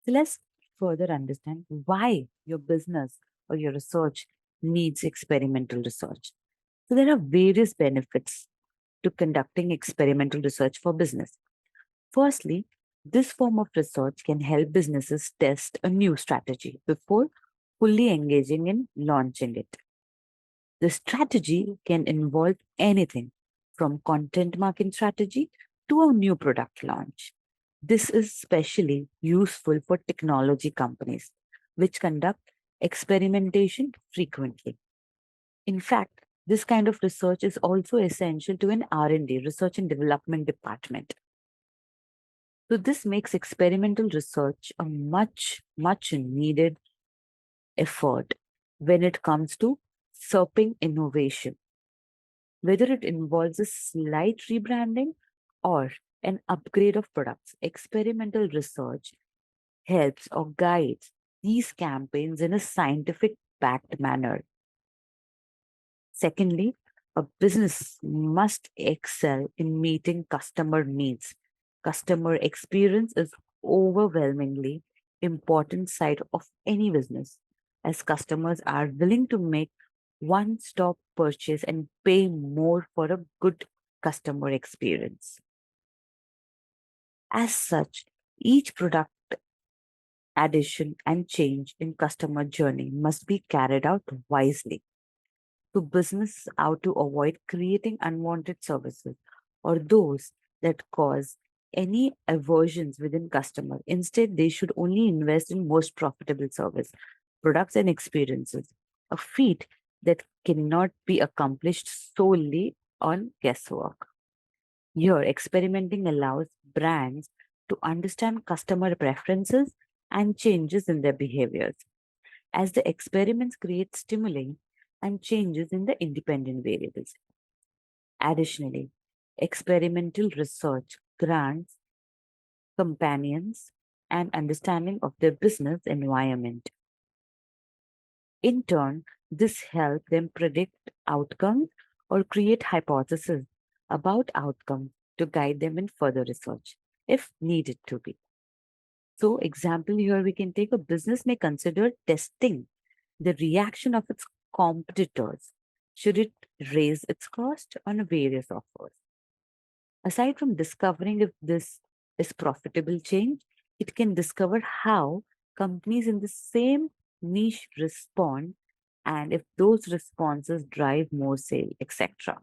So let's further understand why your business or your research needs experimental research. So there are various benefits to conducting experimental research for business. Firstly, this form of research can help businesses test a new strategy before fully engaging in launching it. The strategy can involve anything from content marketing strategy to a new product launch. This is especially useful for technology companies, which conduct experimentation frequently. In fact, this kind of research is also essential to an R&D, research and development department. So this makes experimental research a much needed effort when it comes to surfing innovation, whether it involves a slight rebranding or an upgrade of products. Experimental research helps or guides these campaigns in a scientific backed manner. Secondly, a business must excel in meeting customer needs. Customer experience is overwhelmingly important side of any business, as customers are willing to make one-stop purchase and pay more for a good customer experience. As such, each product addition and change in customer journey must be carried out wisely to business how to avoid creating unwanted services or those that cause any aversions within customer. Instead, they should only invest in most profitable service, products and experiences, a feat that cannot be accomplished solely on guesswork. Here, experimenting allows brands to understand customer preferences and changes in their behaviors as the experiments create stimuli and changes in the independent variables. Additionally, experimental research grants companions and understanding of their business environment. In turn, this helps them predict outcomes or create hypotheses about outcomes to guide them in further research, if needed to be. So, example here we can take a business may consider testing the reaction of its competitors should it raise its cost on various offers. Aside from discovering if this is profitable change, it can discover how companies in the same niche respond and if those responses drive more sale, etc.